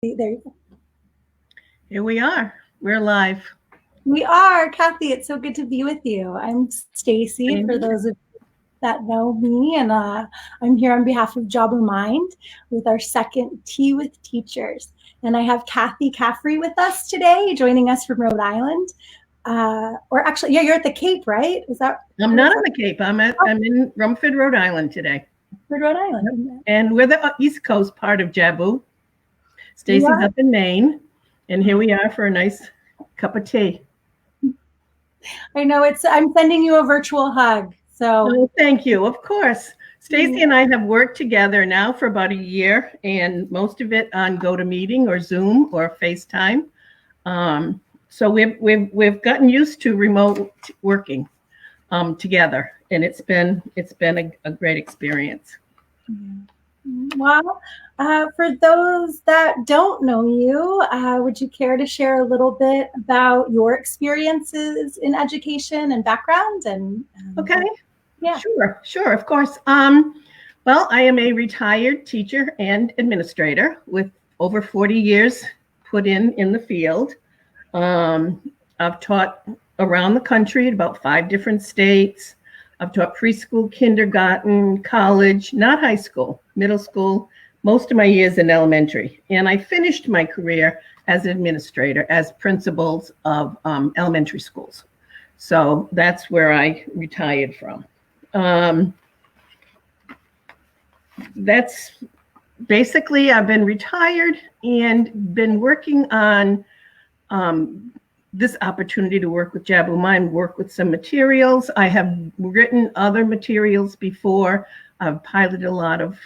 There you go. Here we are. We're live. We are, Kathy. It's so good to be with you. I'm Stacey, for those of you that know me, and I'm here on behalf of Job of Mind with our second Tea with Teachers. And I have Caffrey with us today, joining us from Rhode Island. Or actually, yeah, you're at the Cape, right? Is that? I'm not on the Cape. I'm in Rumford, Rhode Island today. Rhode Island. And we're the East Coast part of JABU. Stacey's up in Maine, and here we are for a nice cup of tea. I know I'm sending you a virtual hug. So thank you. Of course. Stacey and I have worked together now for about a year, and most of it on GoToMeeting or Zoom or FaceTime. So we've gotten used to remote working together, and it's been a great experience. Well, for those that don't know you, would you care to share a little bit about your experiences in education and background? Okay. Yeah. Sure, of course. Well, I am a retired teacher and administrator with over 40 years put in the field. I've taught around the country at about 5 different states. I've taught preschool, kindergarten, college, not high school, middle school, most of my years in elementary. And I finished my career as an administrator, as principals of elementary schools. So that's where I retired from. That's basically, I've been retired and been working on this opportunity to work with Job of Mind, work with some materials. I have written other materials before. I've piloted a lot of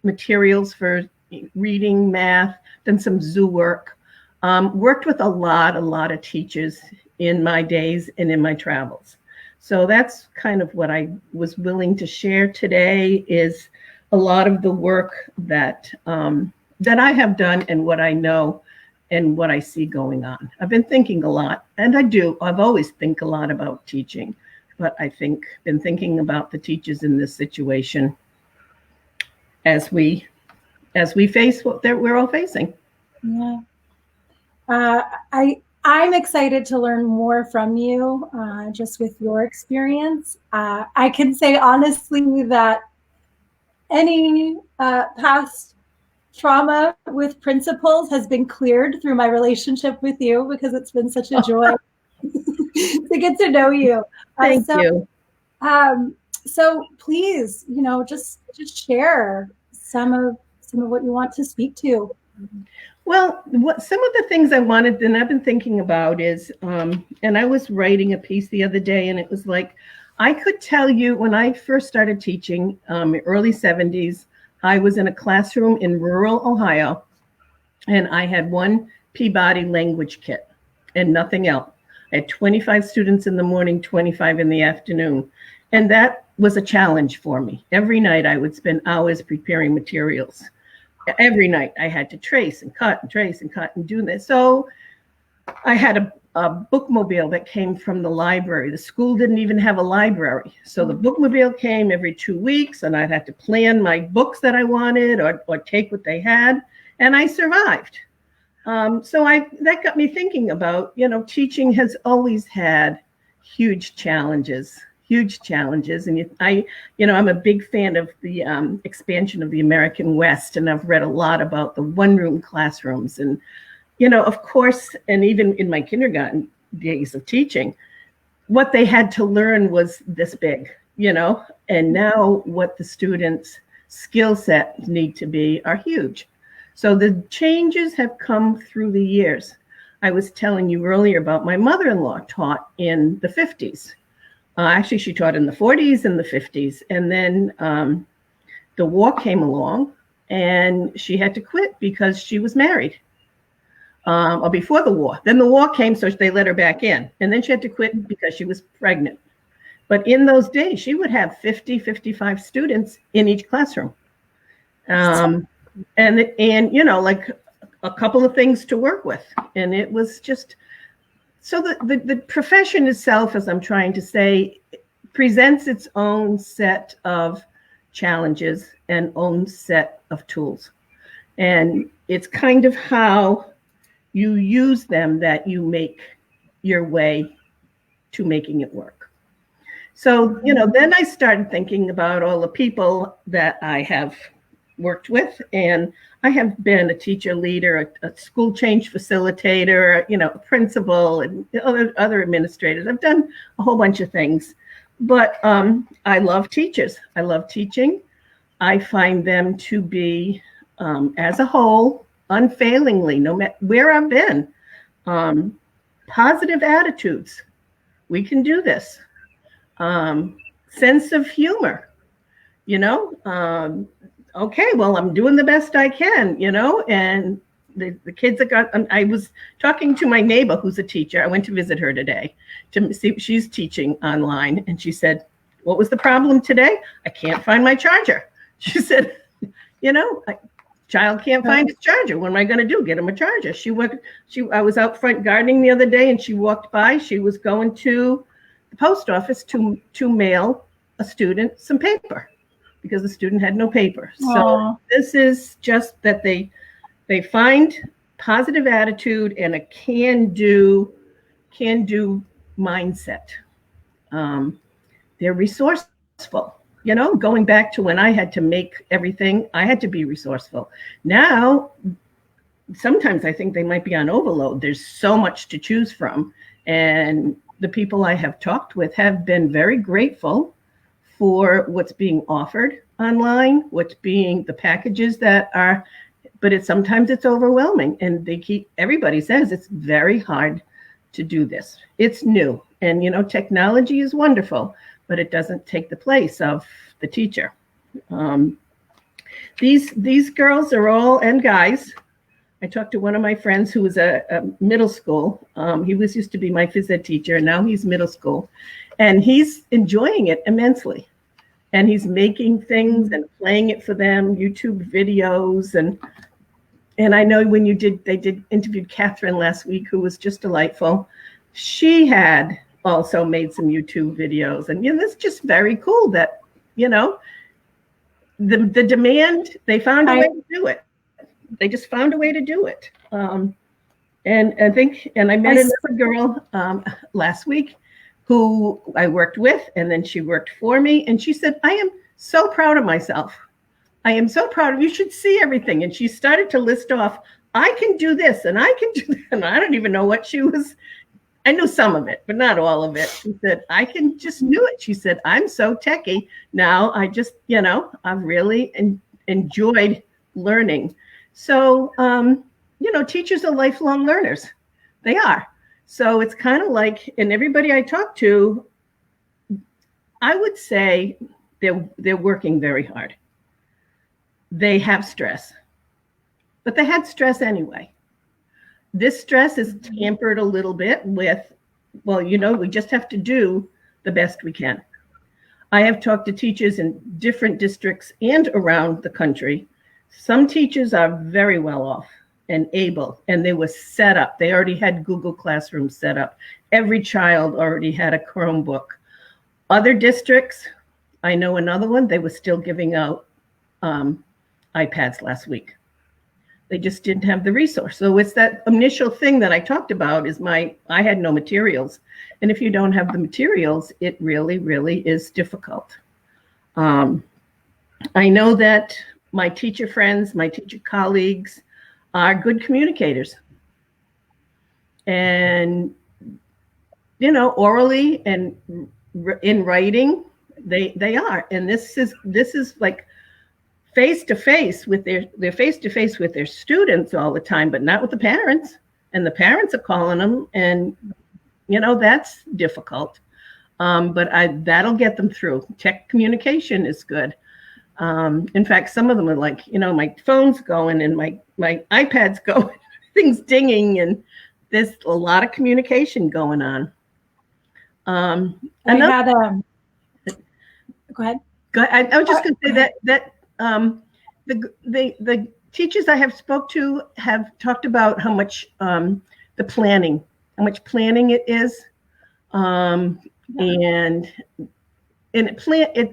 materials for reading, math, done some zoo work. Worked with a lot of teachers in my days and in my travels. So that's kind of what I was willing to share today, is a lot of the work that I have done and what I know and what I see going on. I've been thinking a lot, and I've always think a lot about teaching, but been thinking about the teachers in this situation as we face what we're all facing. Yeah. I'm excited to learn more from you, just with your experience. I can say honestly that any past trauma with principals has been cleared through my relationship with you, because it's been such a joy to get to know you. Thank you. So please, just share some of what you want to speak to. Well, some of the things I wanted, and I've been thinking about is, and I was writing a piece the other day, and it was like, I could tell you when I first started teaching, early 70s, I was in a classroom in rural Ohio, and I had one Peabody language kit and nothing else. I had 25 students in the morning, 25 in the afternoon. And that was a challenge for me. Every night I would spend hours preparing materials. Every night I had to trace and cut and trace and cut and do this. So I had a bookmobile that came from the library. The school didn't even have a library. So the bookmobile came every 2 weeks, and I'd have to plan my books that I wanted or take what they had. And I survived. So that got me thinking about, teaching has always had huge challenges. And I'm a big fan of the expansion of the American West, and I've read a lot about the one-room classrooms. And, of course, and even in my kindergarten days of teaching, what they had to learn was this big, and now what the students' skill sets need to be are huge. So the changes have come through the years. I was telling you earlier about my mother-in-law taught in the 50s. Actually, she taught in the 40s and the 50s. And then the war came along, and she had to quit because she was married. Or before the war. Then the war came, so they let her back in. And then she had to quit because she was pregnant. But in those days, she would have 50, 55 students in each classroom. And like a couple of things to work with. And it was just, so the profession itself, as I'm trying to say, presents its own set of challenges and own set of tools. And it's kind of how you use them that you make your way to making it work. So, then I started thinking about all the people that I have worked with, and I have been a teacher leader, a school change facilitator, a principal, and other administrators. I've done a whole bunch of things, but I love teachers. I love teaching. I find them to be, as a whole, unfailingly, no matter where I've been, positive attitudes. We can do this. Sense of humor, okay, well, I'm doing the best I can, and the kids I was talking to my neighbor who's a teacher. I went to visit her today to see, she's teaching online, and she said, what was the problem today? I can't find my charger. She said, child can't find his charger. What am I going to do? Get him a charger. I was out front gardening the other day, and she walked by. She was going to the post office to mail a student some paper because the student had no paper. Aww. So this is just that they find positive attitude and a can-do mindset. They're resourceful. Going back to when I had to make everything, I had to be resourceful. Now, sometimes I think they might be on overload. There's so much to choose from. And the people I have talked with have been very grateful for what's being offered online, the packages that are, but sometimes it's overwhelming. And everybody says it's very hard to do this. It's new. And, technology is wonderful, but it doesn't take the place of the teacher. These girls are all, and guys, I talked to one of my friends who was a middle school. He used to be my phys ed teacher, and now he's middle school. And he's enjoying it immensely. And he's making things and playing it for them, YouTube videos. And I know when they interviewed Catherine last week, who was just delightful. She had also made some YouTube videos. And, it's just very cool that, the demand, they found a way to do it. They just found a way to do it. And I met another girl last week who I worked with, and then she worked for me. And she said, I am so proud of myself. I am so proud of you. Should see everything. And she started to list off, I can do this and I can do that. And I don't even know what she was. I knew some of it, but not all of it. She said, I can just do it. She said, I'm so techie. Now I just, I've really enjoyed learning. So, teachers are lifelong learners. They are. So it's kind of like, and everybody I talk to, I would say they're working very hard. They have stress, but they had stress anyway. This stress is tampered a little bit with, we just have to do the best we can. I have talked to teachers in different districts and around the country. Some teachers are very well off and able, and they were set up. They already had Google Classroom set up. Every child already had a Chromebook. Other districts, I know another one, they were still giving out iPads last week. They just didn't have the resource. So it's that initial thing that I talked about is I had no materials. And if you don't have the materials, it really, really is difficult. I know that my teacher friends, my teacher colleagues are good communicators. And, orally and in writing, they are. And this is like face to face with their students all the time, but not with the parents. And the parents are calling them, and that's difficult. But that'll get them through. Tech communication is good. In fact, some of them are like, my phone's going and my iPad's going, things dinging, and there's a lot of communication going on. Go ahead. I was just going to say that the teachers I have spoke to have talked about how much how much planning it is, and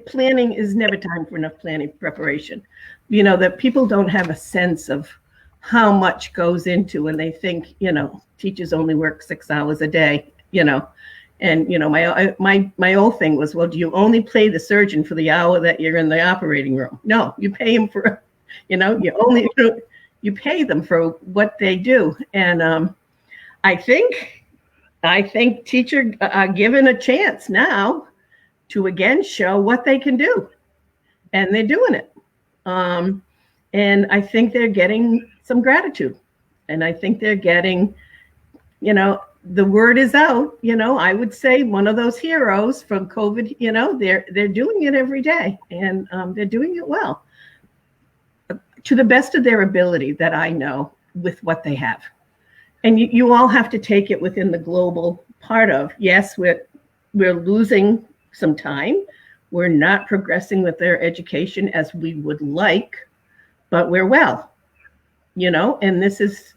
planning is never time for enough planning preparation. that people don't have a sense of how much goes into when they think, teachers only work 6 hours a day, and my old thing was, well, do you only pay the surgeon for the hour that you're in the operating room? No, you pay him for, you pay them for what they do. And I think teachers are given a chance now to again show what they can do, and they're doing it. And I think they're getting some gratitude, and I think they're getting, the word is out. I would say one of those heroes from COVID. They're doing it every day, and they're doing it well, to the best of their ability that I know, with what they have. And you all have to take it within the global part of, yes, we're losing some time. We're not progressing with their education as we would like, but we're well, and this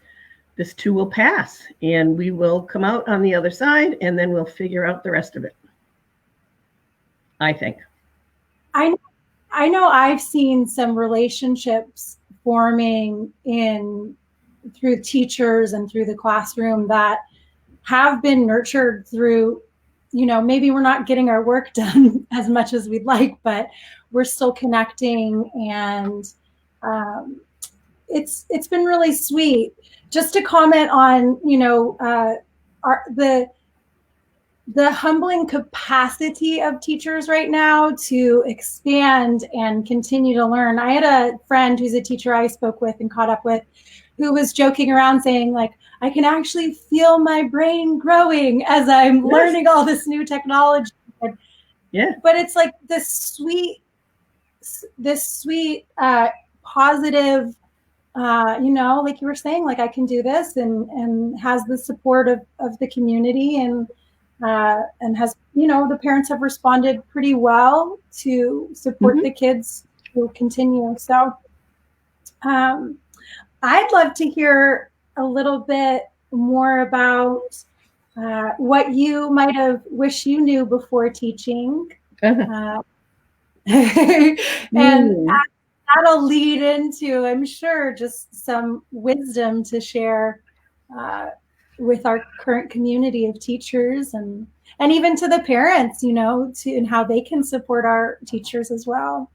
too will pass, and we will come out on the other side, and then we'll figure out the rest of it, I think. I know I've seen some relationships forming through teachers and through the classroom that have been nurtured through, maybe we're not getting our work done as much as we'd like, but we're still connecting, and it's been really sweet. Just to comment on, the humbling capacity of teachers right now to expand and continue to learn. I had a friend who's a teacher I spoke with and caught up with, who was joking around saying, like, I can actually feel my brain growing as I'm learning all this new technology. Yeah. But it's like this sweet, positive, like you were saying, like, I can do this, and has the support of the community, and has, the parents have responded pretty well to support the kids to continue. So I'd love to hear a little bit more about what you might have wished you knew before teaching. And that'll lead into, I'm sure, just some wisdom to share with our current community of teachers, and even to the parents, and how they can support our teachers as well.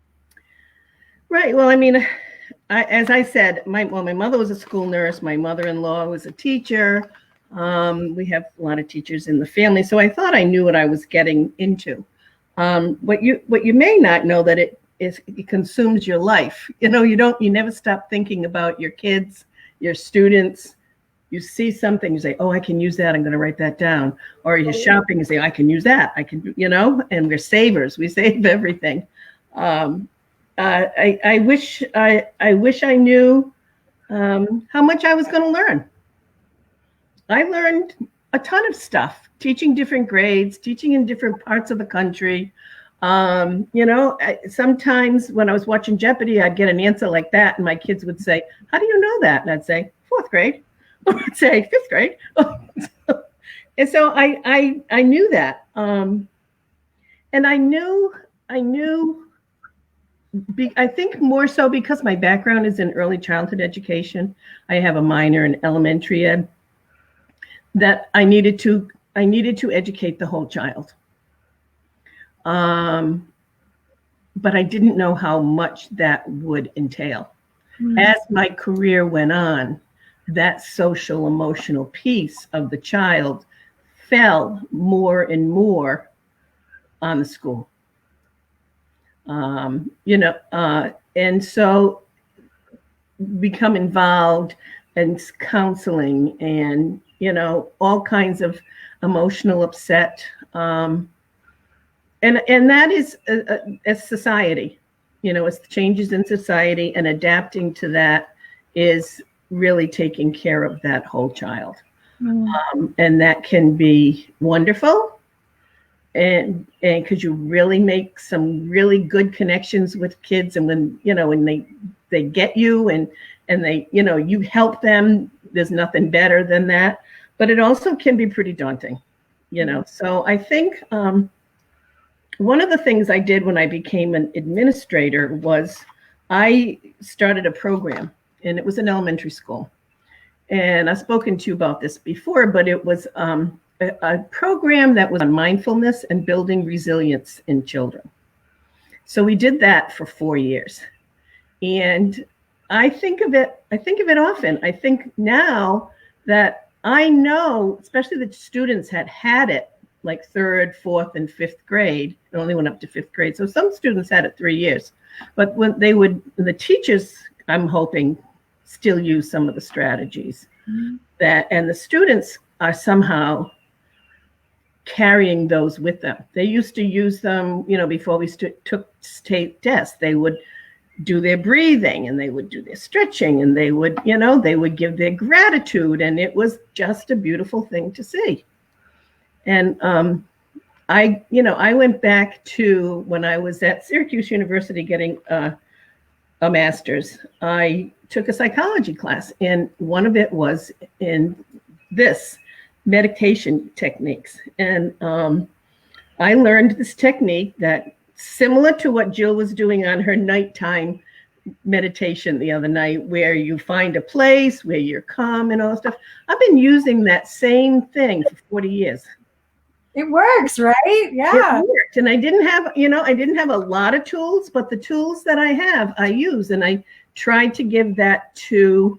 Right. Well, I mean, as I said, my mother was a school nurse. My mother-in-law was a teacher. We have a lot of teachers in the family, so I thought I knew what I was getting into. What you may not know, that it consumes your life. You never stop thinking about your kids, your students. You see something, you say, oh, I can use that. I'm going to write that down. Or you're shopping and say, I can use that. I can, and we're savers. We save everything. I wish I knew how much I was going to learn. I learned a ton of stuff, teaching different grades, teaching in different parts of the country. Sometimes when I was watching Jeopardy, I'd get an answer like that, and my kids would say, how do you know that? And I'd say, 4th grade. Or I'd say 5th grade. And so I knew that. And I knew, I think more so because my background is in early childhood education. I have a minor in elementary ed, that I needed to educate the whole child. But I didn't know how much that would entail. As my career went on, that social emotional piece of the child fell more and more on the school. And so become involved in counseling and, all kinds of emotional upset. And that is a society, it's the changes in society, and adapting to that is really taking care of that whole child. And that can be wonderful. And because you really make some really good connections with kids, and when they get you and they you help them, there's nothing better than that. But it also can be pretty daunting, So I think one of the things I did when I became an administrator was I started a program, and it was an elementary school. And I've spoken to you about this before, but it was a program that was on mindfulness and building resilience in children. So we did that for 4 years. And I think of it often. I think now that I know, especially the students had it like 3rd, 4th, and 5th grade. It only went up to 5th grade. So some students had it 3 years. But when the teachers, I'm hoping, still use some of the strategies and the students are somehow carrying those with them. They used to use them, before we took state tests. They would do their breathing and they would do their stretching and they would give their gratitude, and it was just a beautiful thing to see. And I went back to when I was at Syracuse University getting a master's. I took a psychology class, and one of it was in this meditation techniques. And I learned this technique that similar to what Jill was doing on her nighttime meditation the other night, where you find a place where you're calm and all that stuff. I've been using that same thing for 40 years. It works, right? Yeah. It worked. And I didn't have a lot of tools, but the tools that I have, I use. And I tried to give that to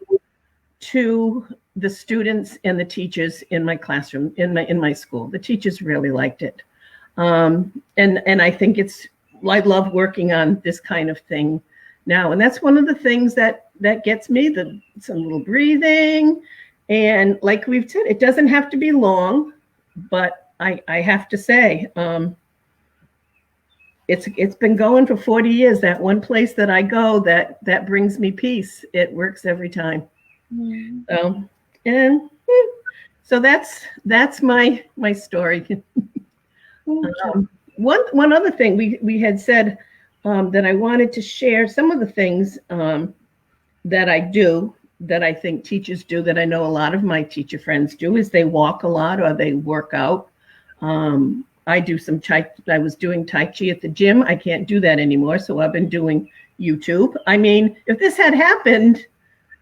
the students and the teachers in my classroom, in my school. The teachers really liked it. And I think I love working on this kind of thing now. And that's one of the things that gets me, some little breathing. And like we've said, it doesn't have to be long, but I have to say, it's been going for 40 years. That one place that I go that brings me peace. It works every time. So that's my story. One other thing we had said that I wanted to share some of the things that I do, that I think teachers do, that I know a lot of my teacher friends do, is they walk a lot or they work out. I do I was doing Tai Chi at the gym. I can't do that anymore. So I've been doing YouTube. I mean, if this had happened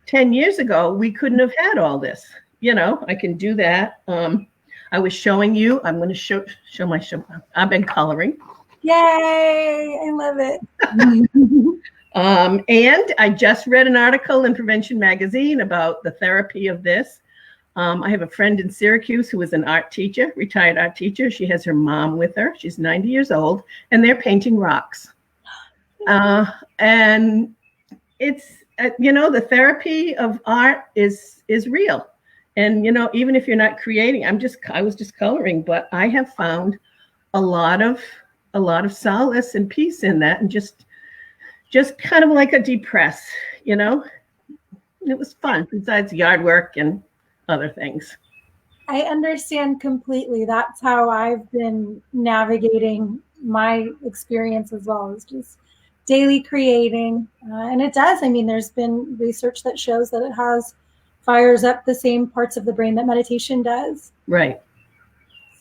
10 years ago, we couldn't have had all this. I can do that. I was showing you, I'm going to show I've been coloring. Yay, I love it. And I just read an article in Prevention Magazine about the therapy of this. I have a friend in Syracuse who is an art teacher, retired art teacher. She has her mom with her. She's 90 years old, and they're painting rocks. And it's, the therapy of art is real. And, even if you're not creating, I was just coloring, but I have found a lot of solace and peace in that, and just kind of like a depress, It was fun, besides yard work and other things. I understand completely. That's how I've been navigating my experience as well, is just daily creating. And it does. I mean, there's been research that shows that it fires up the same parts of the brain that meditation does. Right.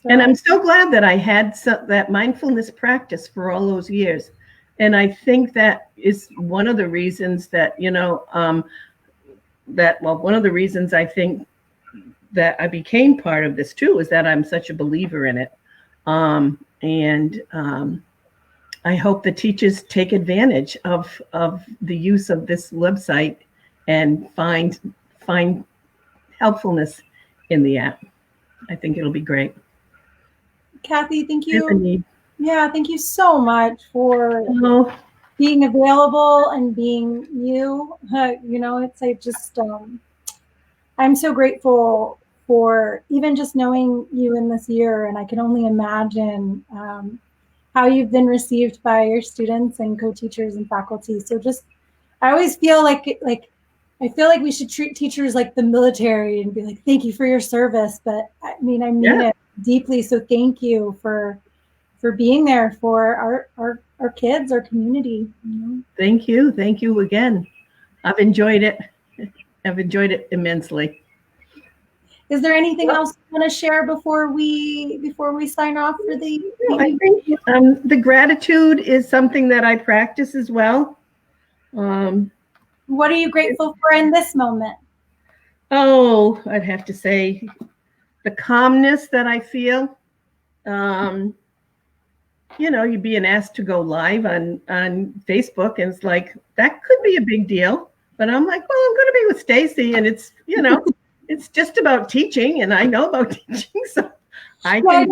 So, and I'm so glad that I had that mindfulness practice for all those years. And I think that is one of the reasons that, one of the reasons I think that I became part of this too, is that I'm such a believer in it. I hope the teachers take advantage of the use of this website and find helpfulness in the app. I think it'll be great. Kathy, thank you. Yeah, thank you so much for being available and being you. I'm so grateful for even just knowing you in this year, and I can only imagine how you've been received by your students and co-teachers and faculty. So I always feel like we should treat teachers like the military and be like, thank you for your service. But I mean it deeply. So thank you for being there for our kids, our community. Thank you again. I've enjoyed it immensely. Is there anything else you want to share before we sign off for I think the gratitude is something that I practice as well. What are you grateful for in this moment? Oh, I'd have to say the calmness that I feel. You're being asked to go live on Facebook, and it's like that could be a big deal. But I'm like, well, I'm going to be with Stacey, and it's it's just about teaching, and I know about teaching, so I can.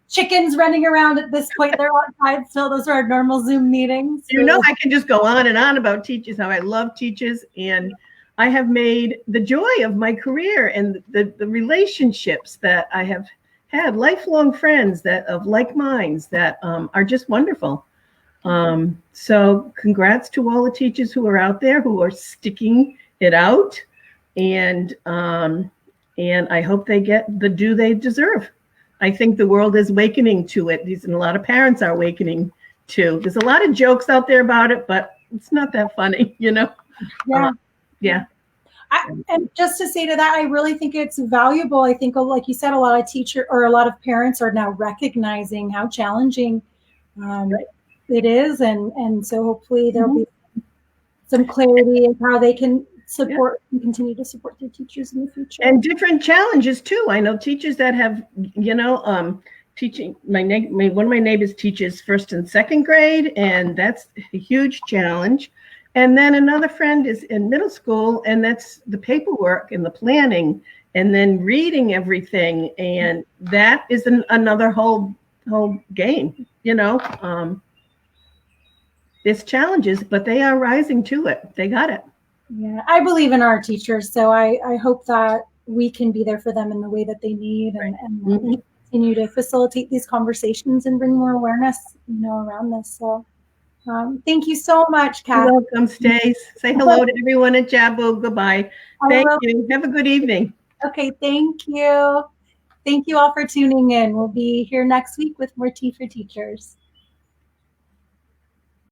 Chickens running around at this point. They're outside still. Those are our normal Zoom meetings. I can just go on and on about teachers, how I love teachers, and I have made the joy of my career and the relationships that I have had, lifelong friends that of like minds that are just wonderful. So congrats to all the teachers who are out there who are sticking it out, and I hope they get the due they deserve. I think the world is awakening to it. And a lot of parents are awakening too. There's a lot of jokes out there about it, but it's not that funny, Yeah. Yeah. And just to say to that, I really think it's valuable. I think, like you said, a lot of parents are now recognizing how challenging it is. And so hopefully there'll be some clarity in how they can support and continue to support their teachers in the future. And different challenges too. I know teachers that have, teaching. One of my neighbors teaches first and second grade, and that's a huge challenge. And then another friend is in middle school, and that's the paperwork and the planning, and then reading everything, and that is another whole game. There's challenges, but they are rising to it. They got it. Yeah, I believe in our teachers, so I hope that we can be there for them in the way that they need, and continue to facilitate these conversations and bring more awareness, around this. So, thank you so much, Kath. You're welcome, Stace. Say hello to everyone at Jabu. Goodbye. Thank you. Have a good evening. Okay, thank you. Thank you all for tuning in. We'll be here next week with more Tea for Teachers.